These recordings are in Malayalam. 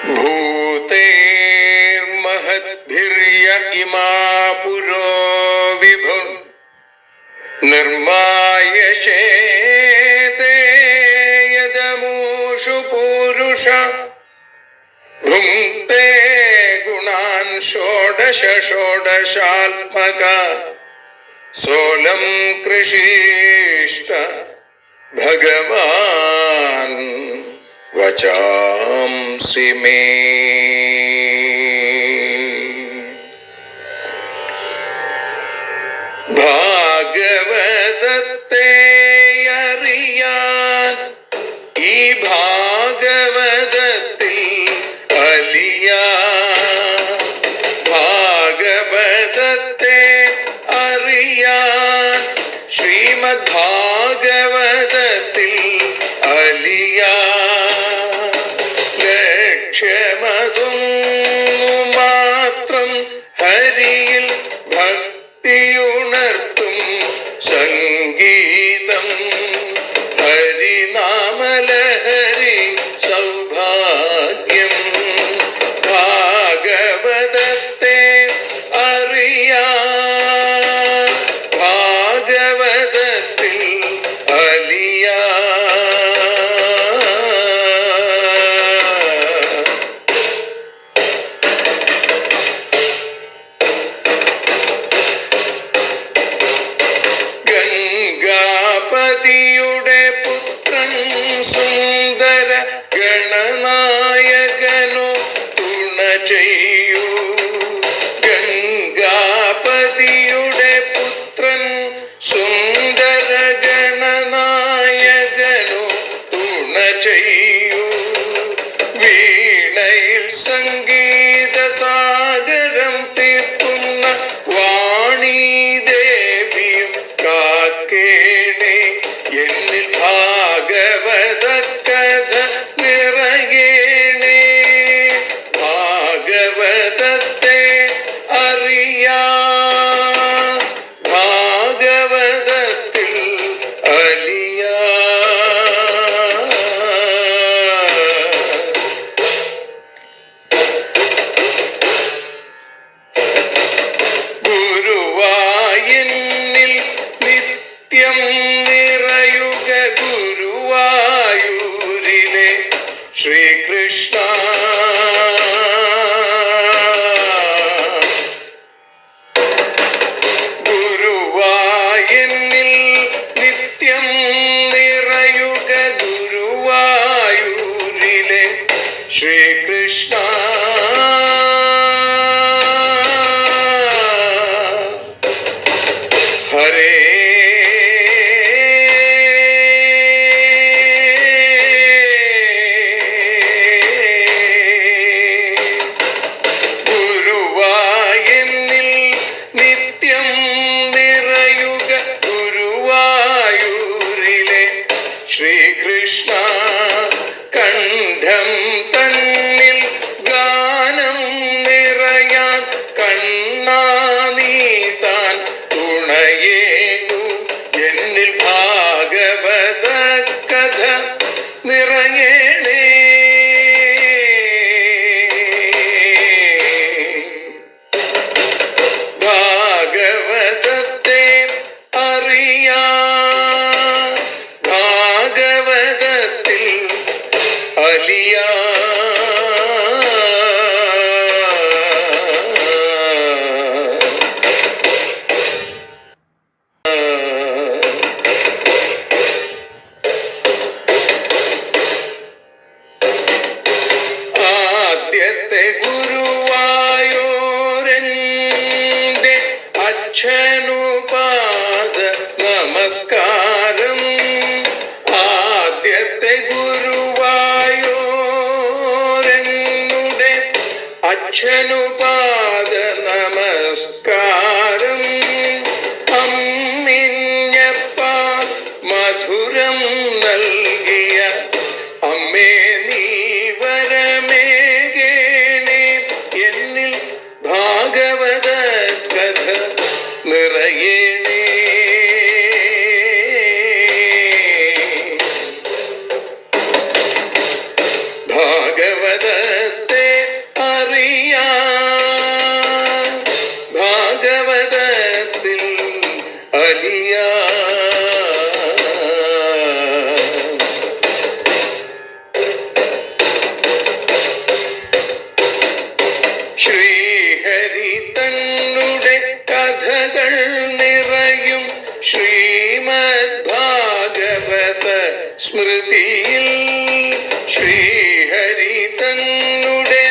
भूतेर्महद्भिर्य इमा पुरो विभुः निर्मायशेते यदमूषु पूरुष भुङ्क्ते गुणान् षोडश षोडशात्मका सोऽलं कृषीष्ट भगवान् वचांसि मे। ഭാഗവതത്തെ അറിയാൻ ഈ ഭാഗവതത്തിൽ അലിയാൻ, ഭാഗവതത്തെ അറിയാൻ ശ്രീമദ് ഭാഗവതത്തിൽ അലിയാൻ, ലക്ഷ്യമതും മാത്രം ഹരിയിൽ ഭക്തിയുണർത്തും സംഗീതം ഹരിനാമലഹരി സൗഭാഗ്യം. ഭാഗവതത്തെ അറിയാൻ ഭാഗവതത്തിൽ അലിയാൻ. ഗംഗാപതിയുടെ പുത്രൻ സുന്ദര ഗണനായകനോ തുണ ചെയ്യൂ. ഗംഗാപതിയുടെ പുത്രൻ സുന്ദര ഗണനായകനോ തുണ ചെയ്യൂ. വീണയിൽ സംഗീത സാഗരം തീർക്കുന്ന വാണീദേവിയും കാക്കേണേ എന്നിൽ ഭാഗവത കഥ നിറയേണേ. ഭാഗവതത്തെ അറിയാൻ ഭാഗവതത്തിൽ അലിയാൻ. ഗുരുവായൂരിൽ നിത്യം നിറയുക ഗുരുവായൂരിലെ ശ്രീകൃഷ്ണ. ഗുരുവായൂരിൽ നിത്യം നിറയുക ഗുരുവായൂരിലെ ശ്രീകൃഷ്ണ. ഹരേ ഗുരുവായൂരിൽ നിത്യം നിറയുക ഗുരുവായൂരിലെ ശ്രീകൃഷ്ണ. കണ്ഠം തന്നിൽ ഗാനം നിറയാൻ കണ്ണാ നീ താൻ തുണയേകു. എന്നിൽ ഭാഗവത കഥ നിറയേണേ. ഭാഗവതത്തെ അറിയാൻ ഭാഗവതത്തിൽ അലിയാൻ. ആദ്യത്തെ ഗുരുവായൂരന്റെ അച്ഛനുപാദ നമസ്കാരം. ആദ്യത്തെ ഗുരുവായൂരനുടെ അച്ഛനുപാദ നമസ്കാരം. അമ്മിഞ്ഞപ്പാൽ മധുരം നൽകിയ അമ്മേ നീ വരമേകേണേ. എന്നിൽ ഭാഗവത കഥ നിറയേണേ. ഭാഗവതത്തെ അലിയാ. ശ്രീഹരി തന്നുടെ കഥകൾ നിറയും ശ്രീമദ് ഭാഗവത സ്മൃതിയിൽ. ശ്രീഹരി തന്നുടെ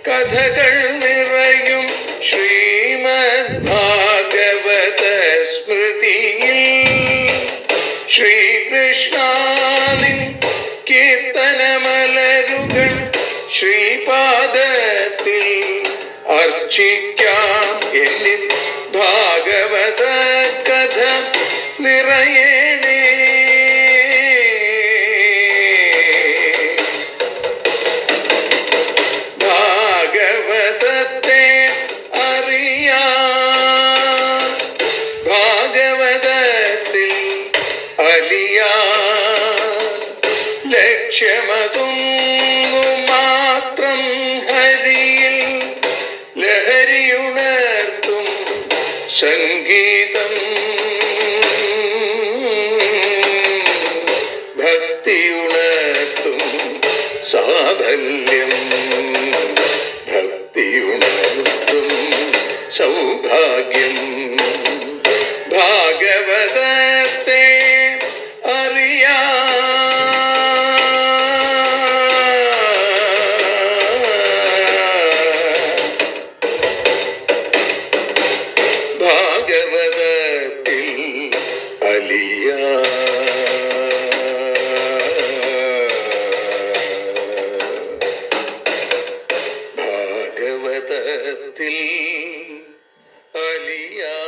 കഥകൾ നിറയും ശ്രീമദ് ഭാഗവത സ്മൃതിയിൽ. ശ്രീകൃഷ്ണാനിൻ കീർത്തനമലരുകൾ ശ്രീപാദത്തിൽ അർച്ചിക്കാം. എന്നിൽ ഭാഗവത കഥ നിറയേണേ. ഭാഗവതത്തെ അറിയാൻ, ഭാഗവതത്തിൽ അലിയാൻ. ലക്ഷ്യമതൊന്നു മാത്രം ഹരിയിൽ ലഹരിയുണർത്തും സംഗീതം. ഭക്തിയുണർത്തും സാഫല്യം. ഭക്തിയുണർത്തും സൗഭാഗ്യം. ഭാഗവതത്തെ അറിയാൻ, ഭാഗവതത്തിൽ അലിയാൻ. ഭാഗവതത്തിൽ അലിയാൻ.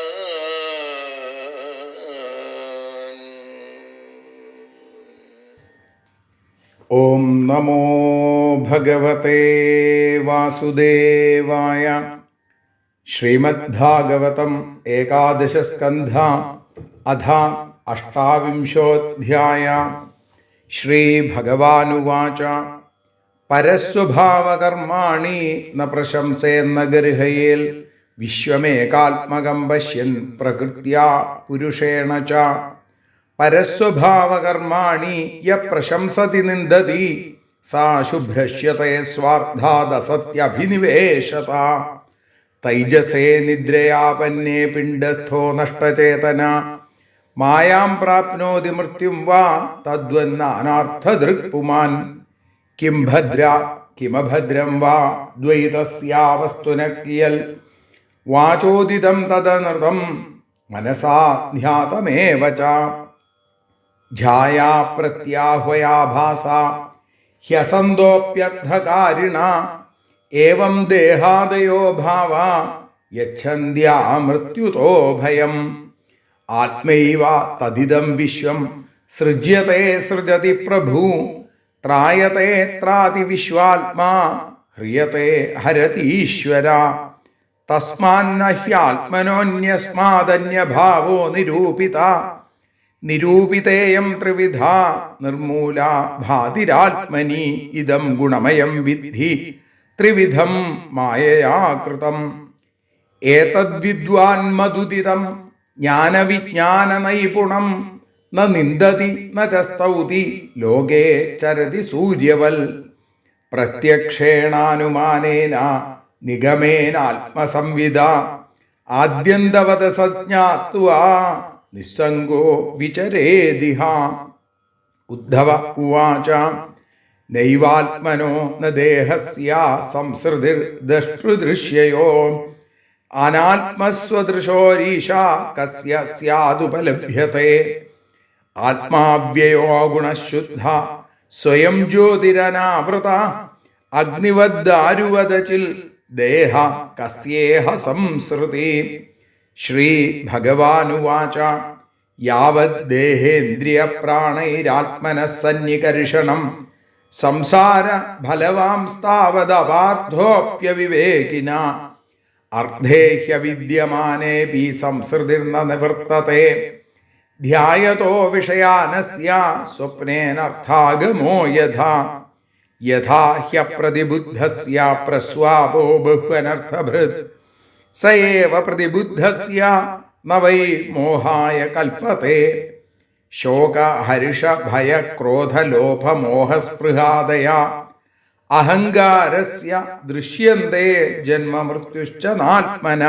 ഓം നമോ ഭഗവതേ വാസുദേവായ. ശ്രീമദ്ഭാഗവതം ഏകാദശസ്കന്ധ അഥ അഷ്ടാവിംശോऽധ്യായ. ശ്രീഭഗവാനുവാച പരസ്വഭാവകർമാണി ന പ്രശംസേന്ന ഗർഹയേൽ വിശ്വമേകാത്മകം പശ്യൻ പ്രകൃത്യാ പുരുഷേണ ച. പരസ്വഭാവകർമാണി യ പ്രശംസതി നിന്ദതി സാ ശുഭ്രശ്യത്തെ സ്വാർത്ഥാദസത്യഭിനിവേശത. തൈജസേ നിദ്രയാപന്നേ പിണ്ഡസ്ഥോ നഷ്ടചേതന മായാം പ്രാപ്നോതി മൃത്യും വാ തദ്വന്നാനാർത്ഥദൃക്പുമാൻ. കിം ഭദ്ര കിമഭദ്രം വാ ദ്വൈതസ്യാവസ്തുന കിയൽ വാചോദിതം തദനൃതം മനസാ ധ്യാതമേവ ച. ധ്യായാ പ്രത്യാഹ്വയാഭാസ ഹ്യസന്തോപ്യർത്ഥകാരിണ ഏവം ദേഹാദയോ ഭാവ യച്ഛന്ത്യാ മൃത്യുതോ ഭയം. ആത്മൈവ തദിദം വിശ്വം സൃജ്യത്തെ സൃജതി പ്രഭു. ത്രായത്തെ ത്രാതി വിശ്വാത്മാ ഹ്രിയത്തെ ഹരതീശ്വര. തസ്മാന്ന ഹ്യാത്മനോന്യസ്മാദന്യഭാവോ നിരൂപിത. നിരൂപിതേയം ത്രിവിധാ നിർമൂല ഭാതിരാത്മനി. ഇദം ഗുണമയം വിദ്ധി ത്രിവിധം മായയാ കൃതം. ഏതദ്വിദ്വാൻ മധുദിതം ജ്ഞാനവിജ്ഞാനനൈപുണം ന നിന്ദതി ന ച സ്തൗതി ലോകേ ചരതി സൂര്യവൽ. പ്രത്യക്ഷേണാനുമാനേന നിഗമേനാത്മസംവിദ ആദ്യന്തവത സജ്ഞാത്വാ നിസ്സംഗോ വിചരേദിഹ. ഉദ്ധവ ഉവാച നൈവാത്മനോ ന ദേഹസ്യ സംസൃതിർദ്രഷ്ടൃദൃശ്യയോ അനാത്മസ്വദൃശോരീശ കസ്യ സ്യാദുപലഭ്യത്തെ. ആത്മാവ്യയോ ഗുണശുദ്ധ സ്വയം ജ്യോതിരനാവൃത അഗ്നിവദ്ദാരുവദചിൽ ദേഹ കസ്യേഹ സംസൃതി. ശ്രീ ഭഗവാനുവാച യാവദ്ദേഹേന്ദ്രിയപ്രാണൈരാത്മനഃ സന്നികർഷണം സംസാര ഫലവാംസ്താവദപാർത്ഥോപ്യവിവേകിന. അർദ്ധേ ഹ്യവിദ്യമാനേപി സംസൃതിർന നിവർത്തത്തെ. ധ്യായതോ വിഷയാനസ്യ സ്വപ്നേനർത്ഥാഗമോ യഥാ. യഥാ ഹ്യപ്രതിബുദ്ധസ്യ പ്രസ്വാപോ ബഹ്വനർത്ഥഭൃത് സ ഏവ പ്രതിബുദ്ധസ്യ ന വൈ മോഹായ കൽപ്പത്തെ. ശോക ഹർഷ ഭയ ക്രോധ ലോഭ മോഹസ്പൃഹാദയ അഹങ്കാരസ്യ ദൃശ്യന്തേ ജന്മമൃത്യുശ്ച നാത്മന.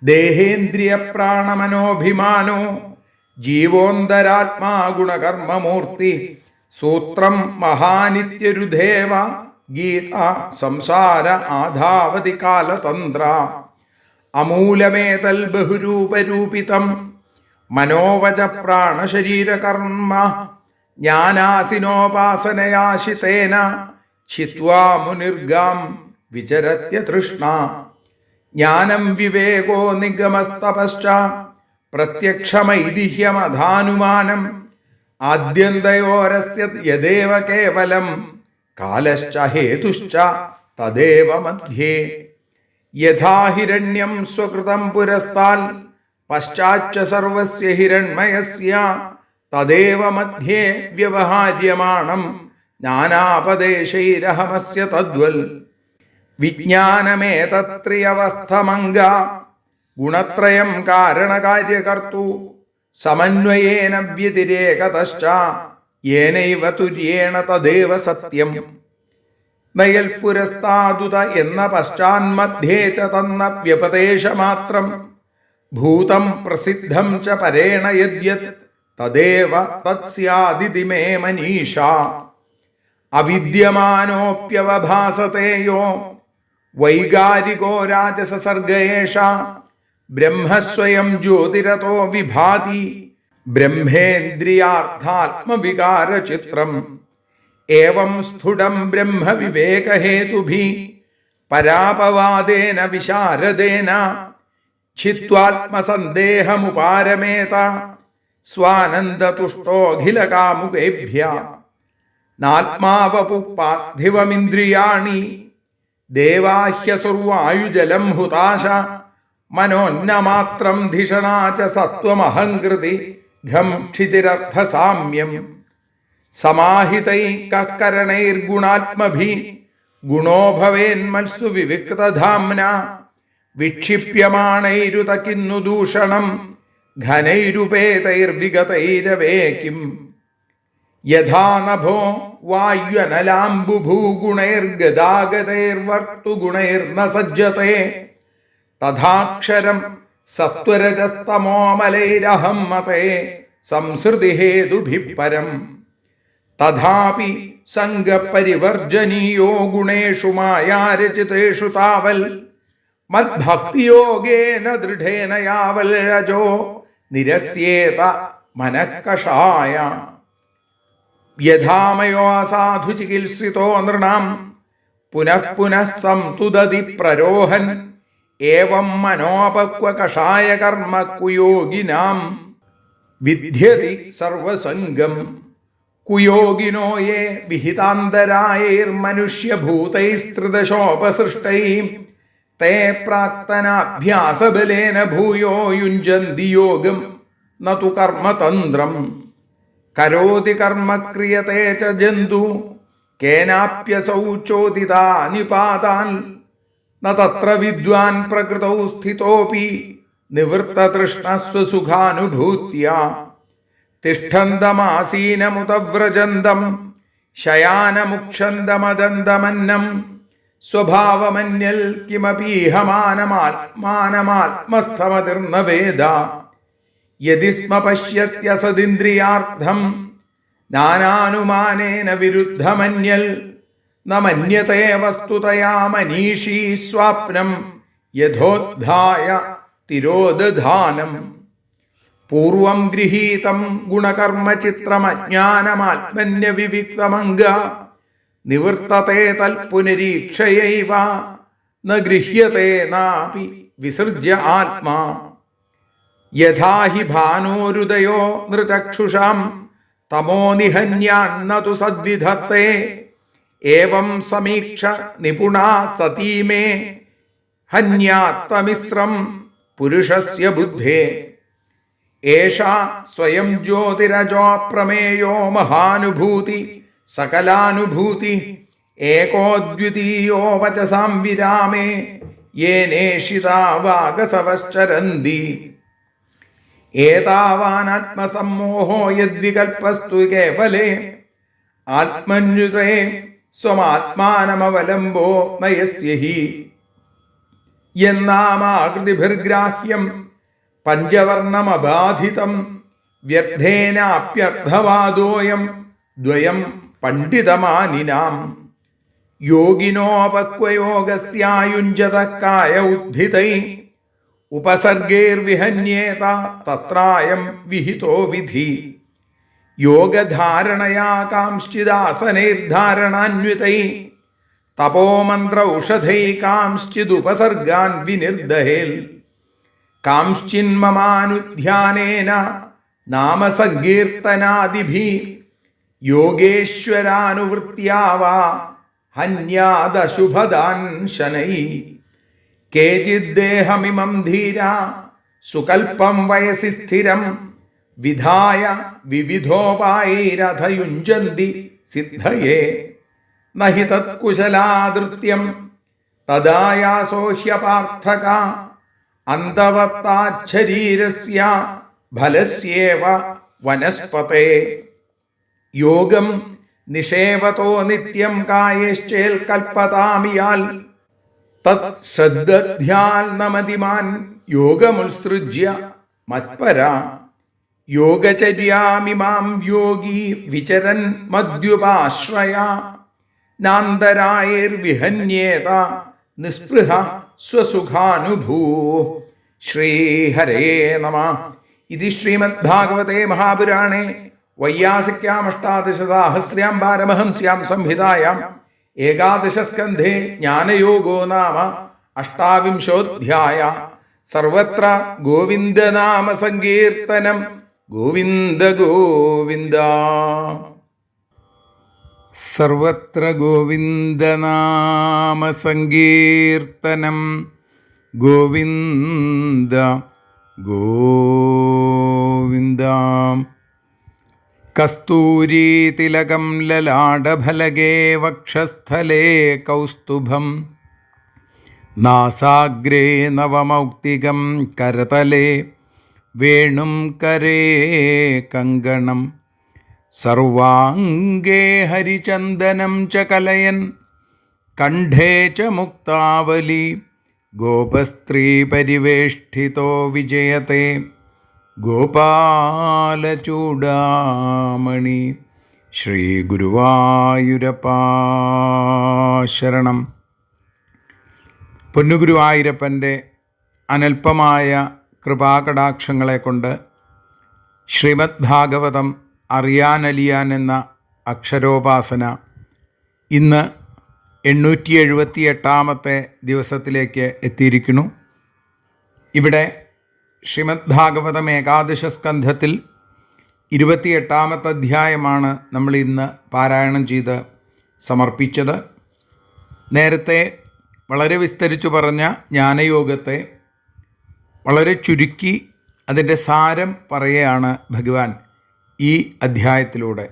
ദേഹേന്ദ്രിയ പ്രാണമനോഭിമാനോ ജീവോന്തരാത്മാ ഗുണകർമ്മമൂർത്തി. സൂത്രം മഹാനിത്യരുദേവ ഗീത സംസാര ആധാവതി കാലതന്ത്ര. അമൂലമേതൽ ബഹുരൂപരൂപിതം മനോവച പ്രാണശരീരകർമ്മ. ജ്ഞാനാസിനോപാസനയാശിതേന ഛിത്വാ മുനിർഗാം വിചരത്യ തൃഷ്ണ. ജ്ഞാനം വിവേകോ നിഗമസ്തപശ്ച പ്രത്യക്ഷമൈതിഹ്യമധാനുമാനം. ആദ്യന്തയോരസ്യ യദേവ കേവലം കാലശ്ച ഹേതുശ്ച തദേവ മധ്യേ. യഥാ ഹിരണ്യം സ്വകൃതം പുരസ്താൽ പശ്ചാച്ച സർവസ്യ ഹിരണ്മയസ്യ തദേവ മധ്യേ വ്യവഹാര്യമാണം ജ്ഞാനാപദേശൈരഹമസ്യ തദ്വൽ. വിജ്ഞാനമേതത്രിയവസ്ഥമംഗ ഗുണത്രയം കാരണകാര്യകർത്തു സമന്വയേന വ്യതിരേകതശ്ച യേനൈവ തുര്യേണ തദേവ സത്യം. നയൽപുരസ്താദുത എന്ന പശ്ചാന്മധ്യേ ച തന്ന വ്യപദേശമാത്രം ഭൂതം പ്രസിദ്ധം ച പരേണ യദ്യത് തദേവ തത്സ്യാദിതി മേ മനീഷ. അവിദ്യമാനോപ്യവഭാസത്തെ യോ വൈകാരികോ രാജസസർഗ ഏഷ. ബ്രഹ്മസ്വയം ജ്യോതിരതോ വിഭാതി ബ്രഹ്മേന്ദ്രിയാർത്ഥാത്മവികാരചിത്രം. ഏവം സ്ഫുടം ബ്രഹ്മവിവേകഹേതുഭിः പരാപവാദേന വിശാരദേന ഛിത്വാത്മസന്ദേഹമുപാരമേത സ്വാനന്ദതുഷ്ടോऽഖിലകാമുകേഭ്യः. നാത്മാവപു പാർത്ഥിവമിന്ദ്രിയാണി ദേവാഹ്യസുർവായുജലം ഹുതാശ. മനോന്നമാത്രം ധിഷണാ ച സത്വമഹങ്കൃതി ഘം ക്ഷിതിരർത്ഥസാമ്യം. സമാഹിതൈകരണൈർഗുണാത്മഭിः ഗുണോ ഭവേന്മത്സു വിവിക്തധാംന. വിക്ഷിപ്യമാണൈരുത കിന്നു ദൂഷണം ഘനൈരുപേതൈർവിഗതൈരവേകിം. യഥാ നഭോ വായുനലാംബുഭൂഗുണൈർഗദാഗതൈർവർത്തുഗുണൈർന സജ്ജത്തെ തഥാക്ഷരം സത്വരജസ്തമോമലൈരഹം മതേ സംസൃതിഹേതുഭിഃ പരം. തഥാപി സംഗപരിവർജനീയോ ഗുണേഷു മായാരചിതേഷു താവൽ മദ്ഭക്തിയോഗേന ദൃഢേന യാവൽ രജോ നിരസ്യേത മനഃകഷായ. യഥാമയോ അസാധു ചികിത്സിതോ നൃണാം പുനഃ പുനഃ സംതുദതി പ്രരോഹൻ. ഏവം മനോപക്വകഷായ കർമ്മ കുയോഗിനാം വിദ്യതി സർവസംഗം. കുയോഗിനോ യേ വിഹിതാന്തരായൈർമനുഷ്യഭൂതൈസ്ത്രിദശോപസൃഷ്ടൈഃ തേ പ്രാക്തനാഭ്യാസബലേന ഭൂയോ യുഞ്ജന്തി യോഗം ന തു കർമ്മതന്ത്രം. കരോതി കർമ്മ ക്രിയത്തെ ച ജന്തു കേനാപ്യസൗ ചോദിതാനിപാതാൻ. ന തത്ര വിദ്വാൻ പ്രകൃതൗ സ്ഥിതോപി നിവൃത്തതൃഷ്ണസ്വസുഖാനുഭൂത്യ. തിഷ്ഠന്തമാസീനമുത വ്രജന്തം ശയാനമുക്ഷന്തമദന്തമന്നം. സ്വഭാവമന്യൽ കിമപീഹമാനമാത്മാനമാത്മസ്ഥമതിർന്ന വേദ. യദി സ്മ പശ്യത്യസദിന്ദ്രിയാർത്ഥം നാനാനുമാനേന വിരുദ്ധമന്യൽ. ന മന്യത്തെ വസ്തുതയാ മനീഷീ സ്വാപ്നം യഥോദ്ധായ തിരോദധാനം. പൂർവം ഗൃഹീതം ഗുണകർമ്മചിത്രമജ്ഞാനമാത്മന്യവിവിക്തമംഗ നിവർത്തത്തെ തൽപുനരീക്ഷയൈവ ന ഗൃഹ്യത്തെ നാപി വിസൃജ്യ ആത്മാ. യഥാ ഹി ഭാനോരുദയോ നൃചക്ഷുഷാം തമോ നിഹന്യാന്ന തു സദ്വിധത്തെ. ഏവം സമീക്ഷ നിപുണാ സതീ മേ ഹന്യാത്മമിശ്രം പുരുഷസ്യ ബുദ്ധേ. ഏഷാ സ്വയം ജ്യോതിരജോ പ്രമേയോ മഹാനുഭൂതി സകലാനുഭൂതി. ഏകോ ദ്വിതീയോ വചസാം വിരാമേ യേനേഷിതാവാഗസവശ്ചരന്തി ഏതാവാനാത്മസമ്മോഹോ യദ്വികൽപസ്തു കേവലേ ആത്മന്യുതേ സ്വമാത്മാനമവലംബോ നയസ്യ ഹി യന്നാമാകൃതിഭിർഗ്രാഹ്യം പഞ്ചവർണ്ണമബാധിതം വ്യർത്ഥേനാപ്യർത്ഥവാദോയം ദ്വയം പണ്ഡിതമാനിനാം യോഗിനോപക്വയോഗസ്യായുഞ്ജത കായ ഉദ്ധിതൈ ഉപസർഗൈർവിഹന്യേത തത്രായം വിഹിതോ വിധി യോഗധാരണയാ കാംശ്ചിദാസനൈർധാരണാന്വിതൈ തപോമന്ത്ര ഔഷധൈ കാംശ്ചിദുപസർഗാൻ വിനിർദഹേൽ കാംശ്ചിന്മമാനുധ്യാനേന നാമസങ്കീർത്തനാദിഭി യോഗേശ്വരാനുവൃത്യാ വാ ഹന്യാദശുഭദാൻ ശനൈ കേചിദ്ദേഹമിമം ധീരാ സുകൽപ്പം വയസി സ്ഥിരം വിധായ വിവിധോപായൈരഥയുഞ്ജന്തി സിദ്ധയേ നഹി തത്കുശലാദൃത്യം തദായാസോഹ്യപാർത്ഥക അന്തവത്താച്ഛരീരസ്യ ഫലസ്യേവ വനസ്പതേ യോഗം നിഷേവതോ നിത്യം കായേശ്ചേൽ കൽപ്പതാമിയാൽ തത് ശ്രദ്ധധ്യാൽ നമതിമാൻ യോഗമുത്സൃജ്യ മത്പര യോഗചര്യാമിമാം യോഗി വിചരൻ മദ്യുപാശ്രയ നാന്തരായൈർവിഹന്യേത നിസ്പൃഹ സ്വസുഖാനുഭൂ. ശ്രീഹരേ നമഃ. ഇതി ശ്രീമദ്ഭാഗവതേ മഹാപുരാണേ വൈയാസിക്യാമഷ്ടാദശസാഹസ്ര്യാം പാരമഹംസ്യാം സംഹിതായാം ഏകാദശസ്കന്ധേ ജ്ഞാനയോഗോ നാമ അഷ്ടാവിംശോऽധ്യായ. സർവത്ര ഗോവിന്ദനാമ സങ്കീർത്തനം. ഗോവിന്ദ ഗോവിന്ദ. സർവത്ര ഗോവിന്ദനാമ സങ്കീർത്തനം. ഗോവിന്ദ ഗോവിന്ദ. കസ്തൂരീതിലകം ലലാടഫലകേ വക്ഷസ്ഥലേ കൗസ്തുഭം നാസാഗ്രേ നവമൗക്തികം കരതലേ വേണും കരേ കങ്കണം സർവാംഗേ ഹരിചന്ദനം ച കലയൻ കണ്ഠേ ച മുക്താവലി ഗോപസ്ത്രീ പരിവേഷ്ടിതോ വിജയത്തെ ഗോപാലചൂഡാമണി. ശ്രീ ഗുരുവായൂരപ്പാ ശരണം. പൊന്നുഗുരുവായൂരപ്പൻ്റെ അനൽപമായ കൃപാകടാക്ഷങ്ങളെ കൊണ്ട് ശ്രീമദ് ഭാഗവതം അറിയാനലിയാൻ എന്ന അക്ഷരോപാസന ഇന്ന് 878 ദിവസത്തിലേക്ക് എത്തിയിരിക്കുന്നു. ഇവിടെ ശ്രീമദ് ഭാഗവതം ഏകാദശ സ്കന്ധത്തിൽ 28 അധ്യായമാണ് നമ്മൾ ഇന്ന് പാരായണം ചെയ്ത് സമർപ്പിച്ചത്. നേരത്തെ വളരെ വിസ്തരിച്ചു പറഞ്ഞ ജ്ഞാനയോഗത്തെ വളരെ ചുരുക്കി അതിൻ്റെ സാരം പറയുകയാണ് ഭഗവാൻ ഈ അധ്യായത്തിലൂടെ.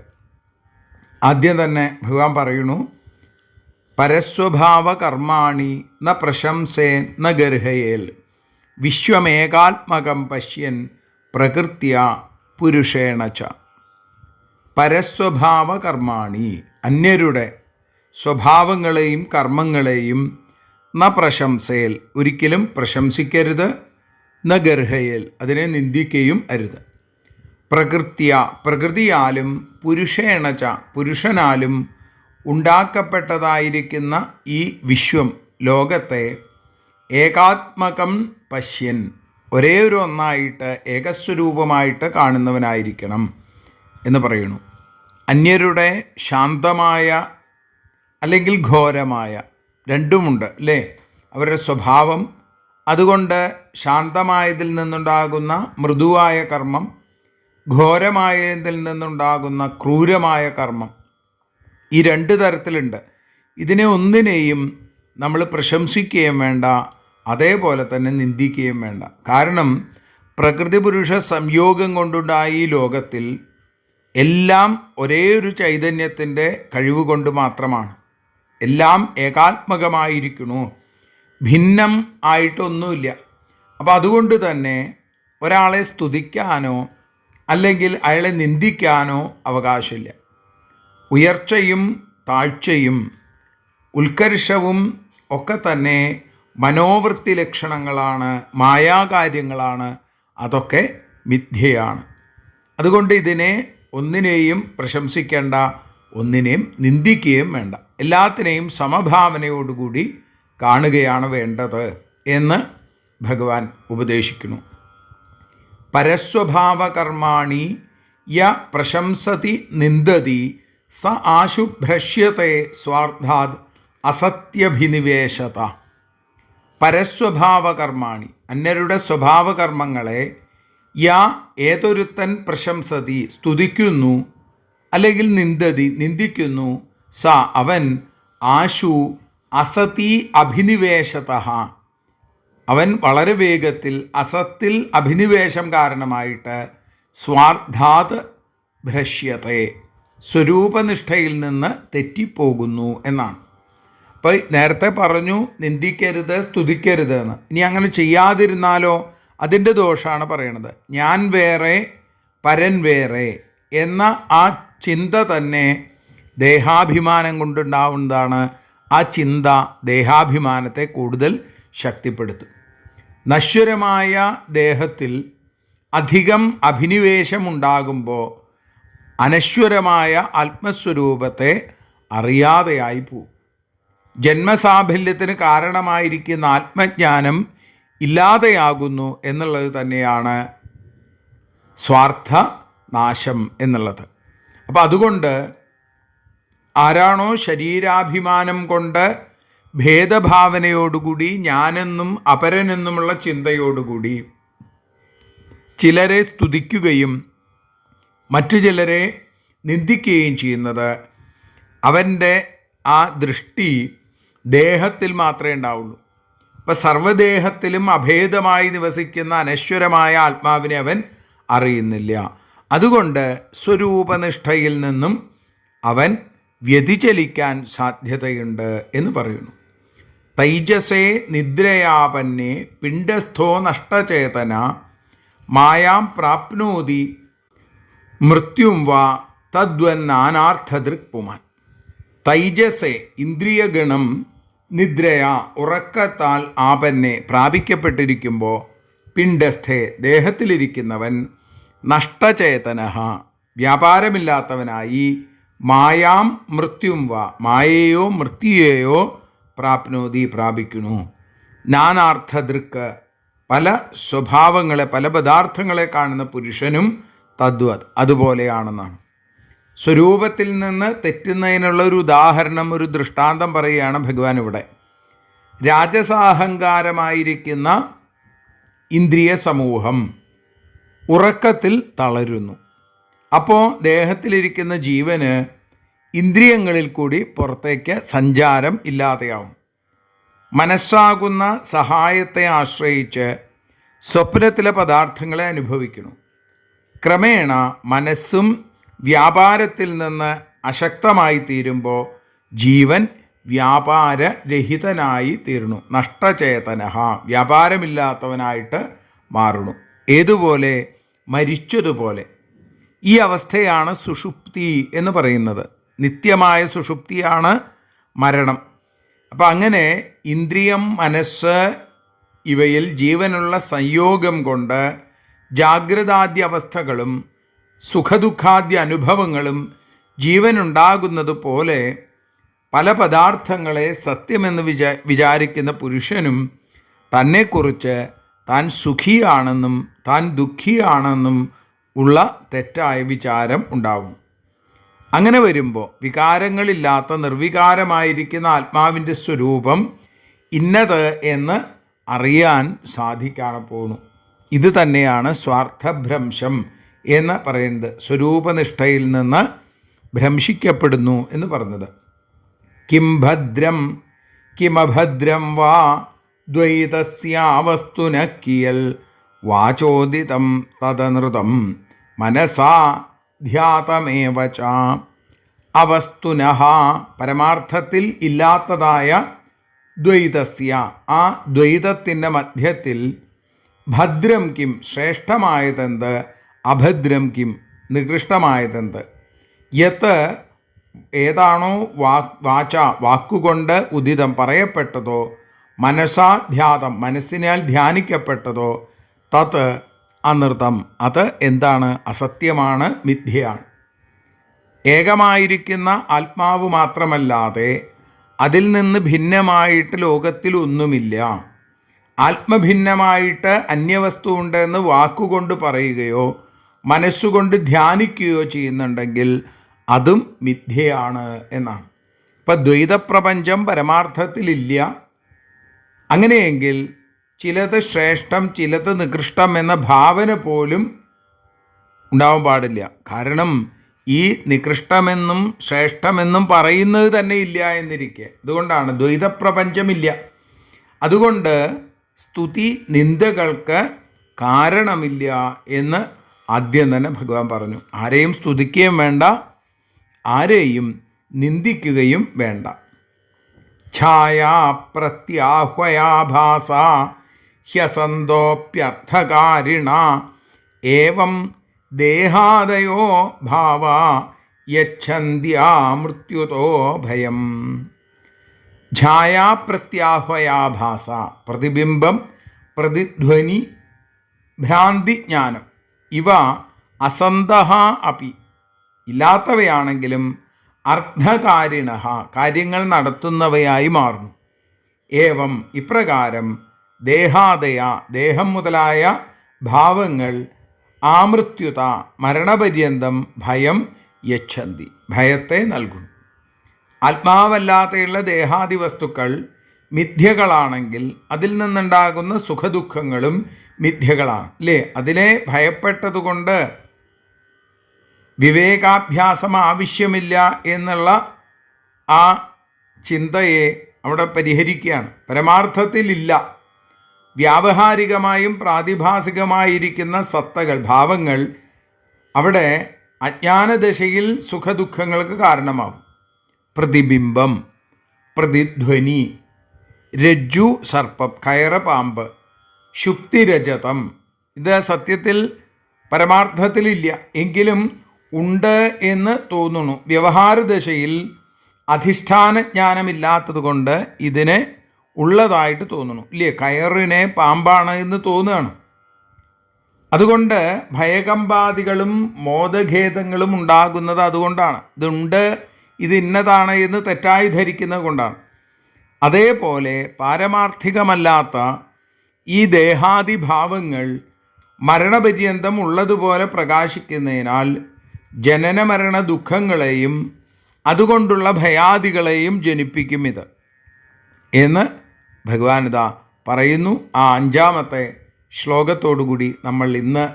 ആദ്യം തന്നെ ഭഗവാൻ പറയുന്നു, പരസ്വഭാവ കർമാണി ന പ്രശംസേ ന ഗർഹയേൽ വിശ്വമേകാത്മകം പശ്യൻ പ്രകൃത്യ പുരുഷേണ ച. പരസ്വഭാവ കർമാണി, അന്യരുടെ സ്വഭാവങ്ങളെയും കർമ്മങ്ങളെയും ന പ്രശംസേൽ, ഒരിക്കലും പ്രശംസിക്കരുത്, ന ഗർഹയേൽ, അതിനെ നിന്ദിക്കുകയും അരുത്. പ്രകൃത്യ, പ്രകൃതിയാലും പുരുഷേണ ച, പുരുഷനാലും ഉണ്ടാക്കപ്പെട്ടതായിരിക്കുന്ന ഈ വിശ്വം, ലോകത്തെ ഏകാത്മകം പശ്യൻ, ഒരേ ഒരു ഒന്നായിട്ട് ഏകസ്വരൂപമായിട്ട് കാണുന്നവനായിരിക്കണം എന്ന് പറയുന്നു. അന്യരുടെ ശാന്തമായ അല്ലെങ്കിൽ ഘോരമായ, രണ്ടുമുണ്ട് അല്ലേ, അവരുടെ സ്വഭാവം. അതുകൊണ്ട് ശാന്തമായതിൽ നിന്നുണ്ടാകുന്ന മൃദുവായ കർമ്മം, ഘോരമായതിൽ നിന്നുണ്ടാകുന്ന ക്രൂരമായ കർമ്മം, ഈ രണ്ട് തരത്തിലുണ്ട്. ഇതിനെ ഒന്നിനെയും നമ്മൾ പ്രശംസിക്കുകയും വേണ്ട, അതേപോലെ തന്നെ നിന്ദിക്കുകയും വേണ്ട. കാരണം പ്രകൃതി പുരുഷ സംയോഗം കൊണ്ടുണ്ടായ ഈ ലോകത്തിൽ എല്ലാം ഒരേ ഒരു ചൈതന്യത്തിൻ്റെ കഴിവ് കൊണ്ട് മാത്രമാണ്. എല്ലാം ഏകാത്മകമായിരിക്കുന്നു. ഭിന്നം ആയിട്ടൊന്നുമില്ല. അപ്പം അതുകൊണ്ട് തന്നെ ഒരാളെ സ്തുതിക്കാനോ അല്ലെങ്കിൽ അയാളെ നിന്ദിക്കാനോ അവകാശമില്ല. ഉയർച്ചയും താഴ്ചയും ഉത്കർഷവും ഒക്കെ തന്നെ മനോവൃത്തി ലക്ഷണങ്ങളാണ്, മായാകാര്യങ്ങളാണ്. അതൊക്കെ മിഥ്യയാണ്. അതുകൊണ്ട് ഇതിനെ ഒന്നിനെയും പ്രശംസിക്കേണ്ട, ഒന്നിനെയും നിന്ദിക്കുകയും വേണ്ട. എല്ലാത്തിനെയും സമഭാവനയോടുകൂടി കാണുകയാണ് വേണ്ടത് എന്ന് ഭഗവാൻ ഉപദേശിക്കുന്നു. പരസ്വഭാവകർമാണി യ പ്രശംസതി നിന്ദതി സ ആശുഭ്രശ്യത്തെ സ്വാർത്ഥാത് അസത്യഭിനിവേശത. പരസ്വഭാവകർമാണി, അന്യരുടെ സ്വഭാവകർമ്മങ്ങളെ യാ ഏതൊരുത്തൻ പ്രശംസതി സ്തുതിക്കുന്നു അല്ലെങ്കിൽ നിന്ദതി നിന്ദിക്കുന്നു, സ അവൻ ആശു അസതി അഭിനിവേശത അവൻ വളരെ വേഗത്തിൽ അസത്തിൽ അഭിനിവേശം കാരണമായിട്ട് സ്വാർത്ഥാത് ഭ്രശ്യത്തെ സ്വരൂപനിഷ്ഠയിൽ നിന്ന് തെറ്റിപ്പോകുന്നു എന്നാണ്. അപ്പോൾ നേരത്തെ പറഞ്ഞു നിന്ദിക്കരുത് സ്തുതിക്കരുത് എന്ന്. ഇനി അങ്ങനെ ചെയ്യാതിരുന്നാലോ അതിൻ്റെ ദോഷമാണ് പറയണത്. ഞാൻ വേറെ പരൻ വേറെ എന്ന ആ ചിന്ത തന്നെ ദേഹാഭിമാനം കൊണ്ടുണ്ടാവുന്നതാണ്. ആ ചിന്ത ദേഹാഭിമാനത്തെ കൂടുതൽ ശക്തിപ്പെടുത്തും. നശ്വരമായ ദേഹത്തിൽ അധികം അഭിനിവേശമുണ്ടാകുമ്പോൾ അനശ്വരമായ ആത്മസ്വരൂപത്തെ അറിയാതെയായി പോവും. ജന്മസാഫല്യത്തിന് കാരണമായിരിക്കുന്ന ആത്മജ്ഞാനം ഇല്ലാതെയാകുന്നു എന്നുള്ളത് തന്നെയാണ് സ്വാർത്ഥ നാശം എന്നുള്ളത്. അപ്പം അതുകൊണ്ട് ആരാണോ ശരീരാഭിമാനം കൊണ്ട് ഭേദഭാവനയോടുകൂടി ഞാനെന്നും അപരനെന്നുമുള്ള ചിന്തയോടുകൂടി ചിലരെ സ്തുതിക്കുകയും മറ്റു ചിലരെ നിന്ദിക്കുകയും ചെയ്യുന്നത്, അവൻ്റെ ആ ദൃഷ്ടി ദേഹത്തിൽ മാത്രമേ ഉണ്ടാവുള്ളൂ. അപ്പം സർവ്വദേഹത്തിലും അഭേദമായി നിവസിക്കുന്ന അനശ്വരമായ ആത്മാവിനെ അവൻ അറിയുന്നില്ല. അതുകൊണ്ട് സ്വരൂപനിഷ്ഠയിൽ നിന്നും അവൻ വ്യതിചലിക്കാൻ സാധ്യതയുണ്ട് എന്ന് പറയുന്നു. തൈജസേ നിദ്രയാപന്നെ പിണ്ഡസ്ഥോ നഷ്ടചേതന മായാം പ്രാപ്നോതി മൃത്യും വാ തദ്വന്നാനാർത്ഥദൃക് പുമാൻ. തൈജസേ ഇന്ദ്രിയഗണം നിദ്രയ ഉറക്കത്താൽ ആപന്നെ പ്രാപിക്കപ്പെട്ടിരിക്കുമ്പോൾ പിണ്ഡസ്ഥേ ദേഹത്തിലിരിക്കുന്നവൻ നഷ്ടചേതന വ്യാപാരമില്ലാത്തവനായി മായാം മൃത്യും വ മായയോ മൃത്യുയെയോ പ്രാപ്നോതി പ്രാപിക്കുന്നു. നാനാർത്ഥദൃക്ക് പല സ്വഭാവങ്ങളെ പല പദാർത്ഥങ്ങളെ കാണുന്ന പുരുഷനും തദ്വത് അതുപോലെയാണെന്നാണ്. സ്വരൂപത്തിൽ നിന്ന് തെറ്റുന്നതിനുള്ള ഒരു ഉദാഹരണം, ഒരു ദൃഷ്ടാന്തം പറയുകയാണ് ഭഗവാൻ ഇവിടെ. രാജസാഹങ്കാരമായിരിക്കുന്ന ഇന്ദ്രിയ സമൂഹം ഉറക്കത്തിൽ തളരുന്നു. അപ്പോൾ ദേഹത്തിലിരിക്കുന്ന ജീവന് ഇന്ദ്രിയങ്ങളിൽ കൂടി പുറത്തേക്ക് സഞ്ചാരം ഇല്ലാതെയാവും. മനസ്സാകുന്ന സഹായത്തെ ആശ്രയിച്ച് സ്വപ്നത്തിലെ പദാർത്ഥങ്ങളെ അനുഭവിക്കുന്നു. ക്രമേണ മനസ്സും വ്യാപാരത്തിൽ നിന്ന് അശക്തമായി തീരുമ്പോൾ ജീവൻ വ്യാപാരരഹിതനായി തീർന്നു. നഷ്ടചേതന വ്യാപാരമില്ലാത്തവനായിട്ട് മാറുന്നു. ഏതുപോലെ? മരിച്ചതുപോലെ. ഈ അവസ്ഥയാണ് സുഷുപ്തി എന്ന് പറയുന്നത്. നിത്യമായ സുഷുപ്തിയാണ് മരണം. അപ്പം അങ്ങനെ ഇന്ദ്രിയം, മനസ്സ് ഇവയിൽ ജീവനുള്ള സംയോഗം കൊണ്ട് ജാഗ്രതാദ്യ അവസ്ഥകളും സുഖദുഃഖാദ്യ അനുഭവങ്ങളും ജീവനുണ്ടാകുന്നത് പോലെ പല പദാർത്ഥങ്ങളെ സത്യമെന്ന് വിചാരിക്കുന്ന പുരുഷനും തന്നെക്കുറിച്ച് താൻ സുഖിയാണെന്നും താൻ ദുഃഖിയാണെന്നും ഉള്ള തെറ്റായ വിചാരം ഉണ്ടാവും. അങ്ങനെ വരുമ്പോൾ വികാരങ്ങളില്ലാത്ത നിർവികാരമായിരിക്കുന്ന ആത്മാവിൻ്റെ സ്വരൂപം ഇന്നത് എന്ന് അറിയാൻ സാധിക്കാതെ പോകുന്നു. ഇത് തന്നെയാണ് സ്വാർത്ഥഭ്രംശം എന്ന് പറയുന്നത്. സ്വരൂപനിഷ്ഠയിൽ നിന്ന് ഭ്രംശിക്കപ്പെടുന്നു എന്ന് പറഞ്ഞത്. കിം ഭദ്രം കിമഭദ്രം വാ ദ്വൈതസ്യാവസ്തുന കിയൽ വാചോദിതം തദനൃതം മനസാ ധ്യാതമേവ ച. അവസ്തുനഃ പരമാർത്ഥത്തിൽ ഇല്ലാത്തതായ ദ്വൈതസ്യ ആ ദ്വൈതത്തിൻ്റെ മധ്യത്തിൽ ഭദ്രം കിം ശ്രേഷ്ഠമായതെന്ത്, അഭദ്രം കിം നികൃഷ്ടമായതെന്ത്. യത്ത് ഏതാണോ വാച വാക്കുകൊണ്ട് ഉദിതം പറയപ്പെട്ടതോ, മനസാധ്യാതം മനസ്സിനാൽ ധ്യാനിക്കപ്പെട്ടതോ, തത് അനൃതം അത് എന്താണ്, അസത്യമാണ്, മിഥ്യയാണ്. ഏകമായിരിക്കുന്ന ആത്മാവ് മാത്രമല്ലാതെ അതിൽ നിന്ന് ഭിന്നമായിട്ട് ലോകത്തിൽ ഒന്നുമില്ല. ആത്മഭിന്നമായിട്ട് അന്യവസ്തു ഉണ്ടെന്ന് വാക്കുകൊണ്ട് പറയുകയോ മനസ്സുകൊണ്ട് ധ്യാനിക്കുകയോ ചെയ്യുന്നുണ്ടെങ്കിൽ അതും മിഥ്യയാണ് എന്നാണ്. ഇപ്പം ദ്വൈതപ്രപഞ്ചം പരമാർത്ഥത്തിലില്ല. അങ്ങനെയെങ്കിൽ ചിലത് ശ്രേഷ്ഠം ചിലത് നികൃഷ്ടം എന്ന ഭാവന പോലും ഉണ്ടാവാൻ പാടില്ല. കാരണം ഈ നികൃഷ്ടമെന്നും ശ്രേഷ്ഠമെന്നും പറയുന്നത് തന്നെ ഇല്ല എന്നിരിക്കെ, അതുകൊണ്ടാണ് ദ്വൈതപ്രപഞ്ചമില്ല. അതുകൊണ്ട് സ്തുതി നിന്ദകൾക്ക് കാരണമില്ല എന്ന് ആദ്യം തന്നെ ഭഗവാൻ പറഞ്ഞു. ആരെയും സ്തുതിക്കുകയും വേണ്ട, ആരെയും നിന്ദിക്കുകയും വേണ്ട. ഛായാ പ്രത്യാഹ്വയാഭാസ ഹ്യസന്തോപ്യർത്ഥകാരിണ ഏവം ദേഹാദയോ ഭാവ യച്ഛന്ത്യാ മൃത്യുതോ ഭയം. ഛായാപ്രത്യാഹ്വയാഭാസ പ്രതിബിംബം, പ്രതിധ്വനി, ഭ്രാന്തിജ്ഞാനം ഇവ അസന്തഃ അപി ഇല്ലാത്തവയാണെങ്കിലും അർത്ഥകാരിണഃ കാര്യങ്ങൾ നടത്തുന്നവയായി മാറുന്നു. ഏവം ഇപ്രകാരം ദേഹാദയ ദേഹം മുതലായ ഭാവങ്ങൾ ആമൃത്യുത മരണപര്യന്തം ഭയം യച്ഛന്തി ഭയത്തെ നൽകുന്നു. ആത്മാവല്ലാതെയുള്ള ദേഹാദി വസ്തുക്കൾ മിഥ്യകളാണെങ്കിൽ അതിൽ നിന്നുണ്ടാകുന്ന സുഖദുഃഖങ്ങളും മിഥ്യകളാണ് അല്ലേ. അതിനെ ഭയപ്പെട്ടതുകൊണ്ട് വിവേകാഭ്യാസം ആവശ്യമില്ല എന്നുള്ള ആ ചിന്തയെ അവിടെ പരിഹരിക്കുകയാണ്. പരമാർത്ഥത്തിലില്ല. വ്യാവഹാരികമായും പ്രാതിഭാസികമായിരിക്കുന്ന സത്തകൾ ഭാവങ്ങൾ അവിടെ അജ്ഞാനദശയിൽ സുഖദുഃഖങ്ങൾക്ക് കാരണമാകും. പ്രതിബിംബം, പ്രതിധ്വനി, രജ്ജു സർപ്പം, കയറ് പാമ്പ്, ശുക്തിരജതം ഇത് സത്യത്തിൽ പരമാർത്ഥത്തിലില്ല എങ്കിലും ഉണ്ട് എന്ന് തോന്നുന്നു. വ്യവഹാരദശയിൽ അധിഷ്ഠാന ജ്ഞാനമില്ലാത്തത് കൊണ്ട് ഇതിനെ ഉള്ളതായിട്ട് തോന്നുന്നു ഇല്ലേ. കയറിനെ പാമ്പാണ് എന്ന് തോന്നുകയാണ്. അതുകൊണ്ട് ഭയകമ്പാദികളും മോദഖേദങ്ങളും ഉണ്ടാകുന്നത് അതുകൊണ്ടാണ്. ഇതുണ്ട്, ഇത് ഇന്നതാണ് എന്ന് തെറ്റായി ധരിക്കുന്നത് കൊണ്ടാണ്. അതേപോലെ പാരമാർത്ഥികമല്ലാത്ത ഈ ദേഹാദിഭാവങ്ങൾ മരണപര്യന്തം ഉള്ളതുപോലെ പ്രകാശിക്കുന്നതിനാൽ ജനനമരണ ദുഃഖങ്ങളെയും അതുകൊണ്ടുള്ള ഭയാദികളെയും ജനിപ്പിക്കും ഇത് എന്ന് ഭഗവാനിതാ പറയുന്നു. ആ 5ാമത്തെ ശ്ലോകത്തോടുകൂടി നമ്മൾ ഇന്ന്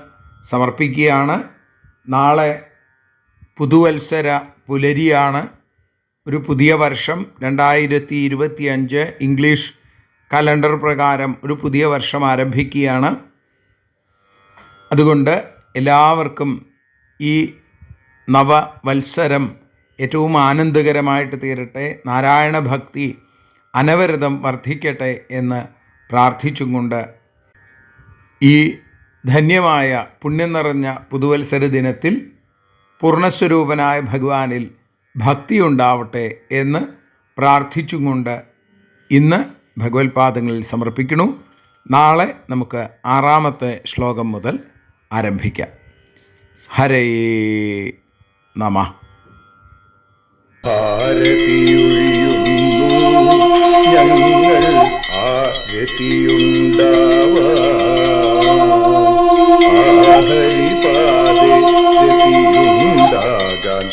സമർപ്പിക്കുകയാണ്. നാളെ പുതുവത്സര പുലരിയാണ്. ഒരു പുതിയ വർഷം 2025 ഇംഗ്ലീഷ് കലണ്ടർ പ്രകാരം ഒരു പുതിയ വർഷം ആരംഭിക്കുകയാണ്. അതുകൊണ്ട് എല്ലാവർക്കും ഈ നവവത്സരം ഏറ്റവും ആനന്ദകരമായിട്ട് തീരട്ടെ. നാരായണ ഭക്തി അനവരതം വർദ്ധിക്കട്ടെ എന്ന് പ്രാർത്ഥിച്ചും കൊണ്ട് ഈ ധന്യമായ പുണ്യം നിറഞ്ഞ പുതുവത്സര ദിനത്തിൽ പൂർണ്ണസ്വരൂപനായ ഭഗവാനിൽ ഭക്തിയുണ്ടാവട്ടെ എന്ന് പ്രാർത്ഥിച്ചും കൊണ്ട് ഇന്ന് ഭഗവത്പാദങ്ങളിൽ സമർപ്പിക്കുന്നു. നാളെ നമുക്ക് 6ാമത്തെ ശ്ലോകം മുതൽ ആരംഭിക്കാം. ഹരേ നമഃ. ആരതിയൊഴിയുന്നു ഞങ്ങൾ ആരതിയുണ്ടാവാഹരിപാദേ രതിയുണ്ടാകാൻ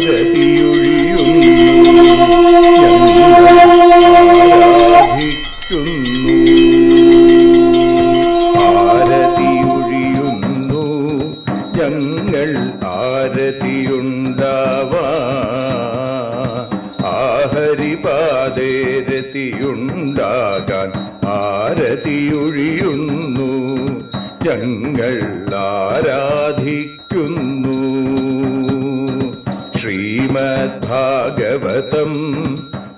ആരതിയൊഴിയുന്നു ഞങ്ങൾ ആരതിയുണ്ടാവാ ആഹരിപാദേ രതിയുണ്ടാകാൻ ആരതിയൊഴിയുന്നു ഞങ്ങൾ ആരാധിക്കുന്നു. ശ്രീമദ്ഭാഗവതം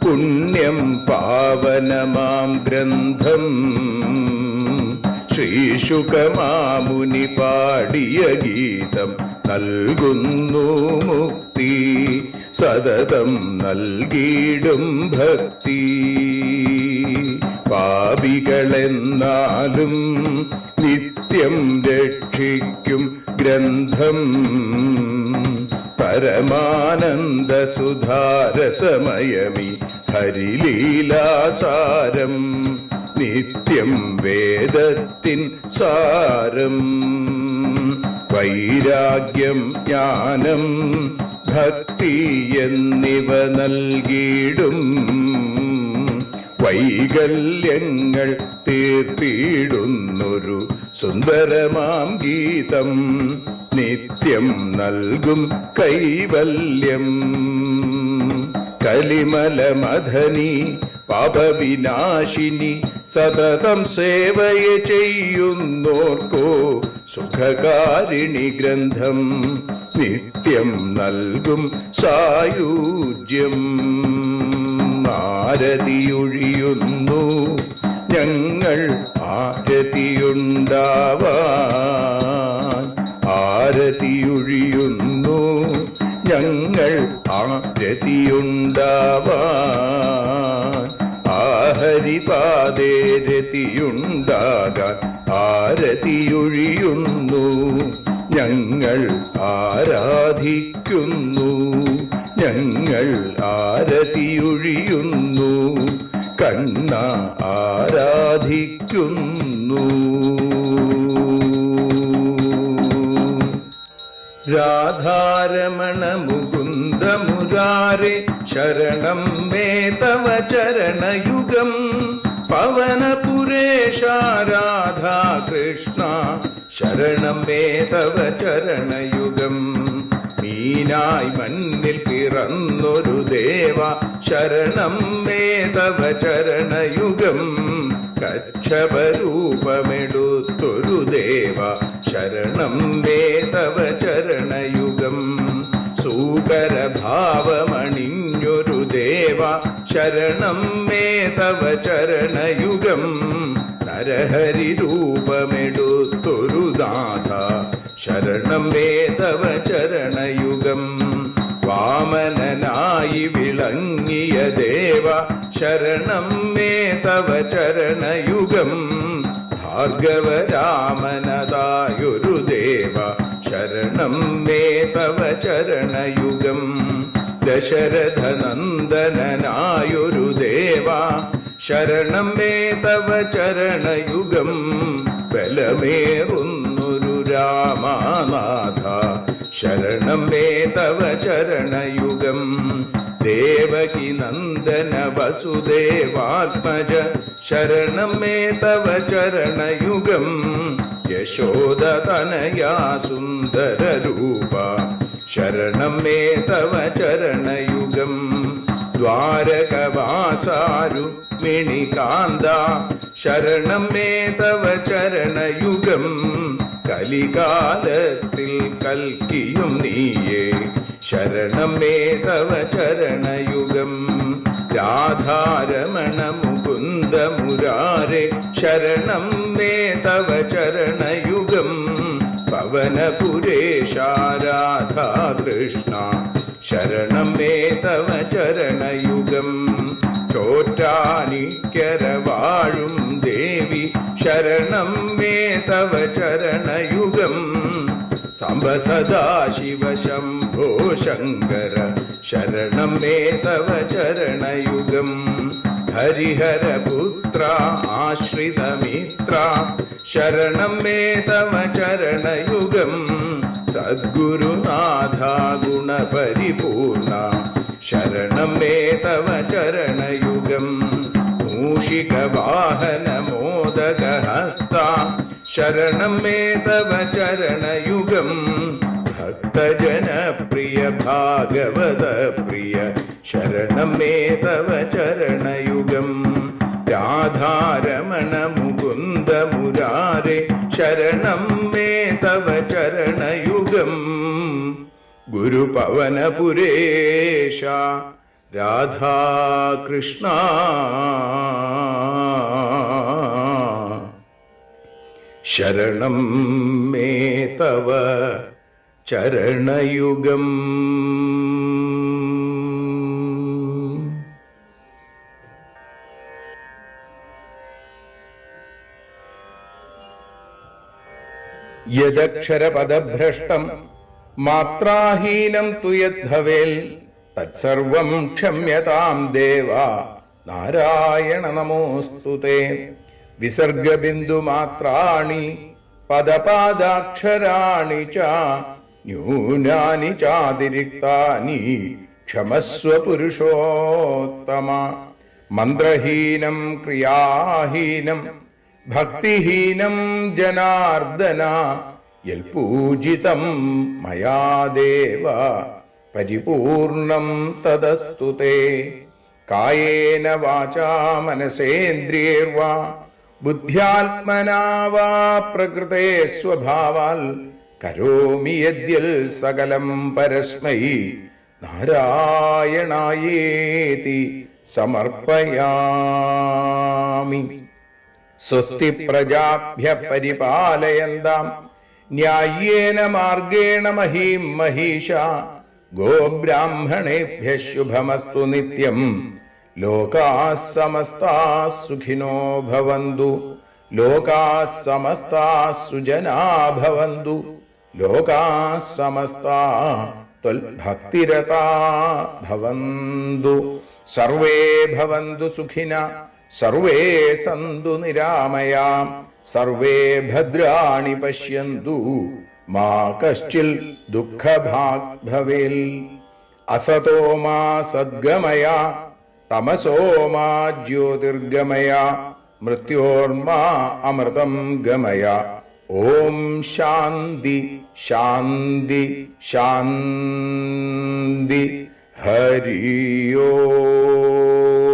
പുണ്യം പാവനമാം ഗ്രന്ഥം ശ്രീശുകമാമുനി പാടിയ ഗീതം നൽകുന്നു മുക്തി സതതം നൽകിയിടും ഭക്തി. പാപികളെന്നാലും നിത്യം രക്ഷിക്കും ഗ്രന്ഥം പരമാനന്ദ സുധാരസമയമി ഹരിലീലാസാരം നിത്യം വേദത്തിൻ സാരം. വൈരാഗ്യം ജ്ഞാനം ഭക്തി എന്നിവ നൽകിയിടും വൈകല്യങ്ങൾ തീർത്തിടുന്നൊരു സുന്ദരമാം ഗീതം നിത്യം നൽകും കൈവല്യം. കലിമലമഥനി പാപവിനാശിനി സതതം സേവയെ ചെയ്യുന്നോർക്കോ സുഖകാരിണി ഗ്രന്ഥം നിത്യം നൽകും സായുജ്യം. ആരതിയൊഴിയുന്നു ഞങ്ങൾ ആരതിയുണ്ടാവാൻ, ആരതിയൊഴിയുന്നു ഞങ്ങൾ ആരതിയുണ്ടാവാൻ. ആഹരിപാദേ രതിയുണ്ടാകാൻ ആരതിയൊഴിയുന്നു ഞങ്ങൾ ആരാധിക്കുന്നു, ഞങ്ങൾ ആരതിയൊഴിയുന്നു കണ്ണ ആരാധിക്കുന്നു. രാധാരമണ മുകുന്ദ മുരാരെ ശരണം മേ തവ ചരണയുഗം. പവനപുരേശ രാധാ കൃഷ്ണ ശരണം മേ തവ ചരണയുഗം. മീനായി മണ്ണിൽ പിറന്നൊരു ദേവ ശരണം മേ തവ ചരണയുഗം. കച്ഛപരൂപമെടുത്തൊരു ദേവ ശരണം മേ തവ ചരണയുഗം. സൂകരഭാവമണിഞ്ഞൊരു ദേവ ശരണം മേ തവ ചരണയുഗം. നരഹരി രൂപമെടുത്തൊരു നാഥ ശരണം മേ തവ ചരണയുഗം. വാമനനായി വിളങ്ങിയ ദേവ ശരണം മേ തവ ചരണയുഗം. ഭാർഗവരാമനതായൊരു ദേവ ശരണം മേ തവ ചരണയുഗം. ദശരഥനന്ദനായൊരു ദേവ ശരണം മേ തവ ചരണയുഗം. ബലമേറുന്നൊരു രാമനാഥ ശരണം മേ തവ ചരണയുഗം. ദേവകി നന്ദന വസുദേവാത്മജ ശരണം മേ തവ ചരണയുഗം. യശോദതനയാ സുന്ദര രൂപ ശരണം മേ തവ ചരണയുഗം. ദ്വാരകവാസാരുക്മിണികാന്ത ശരണം മേ തവ ചരണയുഗം. കലികാലത്തിൽ കൽക്കിയും നീയേ ശരണം മേ തവ ചരണയുഗം. രാധാരമണ മുകുന്ദ മുരാരെ ശരണം മേ തവ ചരണയുഗം. പവനപുരേശ രാധാ കൃഷ്ണ ശരണം മേ തവ ചരണയുഗം. ചോറ്റാനിക്കര വാഴും ദേവി ശരണം മേ തവ ചരണയുഗം. സാംബ സദാശിവ ശംഭോ ശങ്കര ശരണം മേ തവ ചരണയുഗം. ഹരിഹരപുത്ര ആശ്രിതമിത്ര ശരണം മേ തവ ചരണയുഗം. സദ്ഗുരുനാഥ ഗുണപരിപൂർണ ശരണം മേ തവ ചരണയുഗം. മൂഷിക വാഹന മോദകഹസ്ത ശരണം മേ തവ ചരണയുഗം. ഭക്തജനപ്രിയ ഭാഗവത പ്രിയ ശരണം മേ തവ ചരണയുഗം. രാധാരമണ മുകുന്ദ മുരാരെ ശരണം മേ തവ ചരണയുഗം. ഗുരുപവനപുരേശ രാധാകൃഷ്ണ ശരണം മേ തവ ചരണയുഗം. യദക്ഷരപദഭ്രഷ്ടം മാത്രാഹീനം തു യദ്ഭവേൽ തത്സർവം ക്ഷമ്യതാം ദേവ നാരായണ നമോസ്തുതേ. വിസർഗബിന്ദുമാത്രാണി പദപാദാക്ഷരാണി ച ന്യൂനാനി ചാതിരിക്താനി ക്ഷമസ്വ പുരുഷോത്തമ. മന്ത്രഹീനം ക്രിയാഹീനം ഭക്തിഹീനം ജനാർദ്ദന യൽപൂജിതം മയാ ദേവ പരിപൂർണം തദസ്തു തേ. കായേന വാചാ മനസേന്ദ്രിയേർവാ ബുദ്ധ്യാത്മനാ വാ പ്രകൃതേ സ്വഭാവാൽ കരോമി യദ്യൽ സകലം പരസ്മൈ നാരായണായേതി സമർപ്പയാമി. സ്വസ്തി പ്രജാഭ്യ പരിപാലയന്താം ന്യായേന മാർഗേണ മഹീം മഹീഷ. ഗോബ്രാഹ്മണേഭ്യ ശുഭമസ്തു നിത്യം. ലോകാഃ സമസ്താഃ സുഖിനോ ഭവന്തു. ലോകാഃ സമസ്താഃ സുജനാ ഭവന്തു. ലോകാഃ സമസ്താഃ ത്വൽഭക്തിരതാ ഭവന്തു. സർവേ ഭവന്തു സുഖിനഃ സർവേ സന്തു നിരാമയാം. സർവേ ഭദ്രാണി പശ്യന്തു മാ കശ്ചിൽ ദുഃഖഭാഗ് ഭവേൽ. അസതോ മാ സദ്ഗമയ തമസോ മാ ജ്യോതിർഗമയ മൃത്യോർമാ അമൃതം ഗമയ. ഓം ശാന്തി ശാന്തി ശാന്തി. ഹരി ഓം.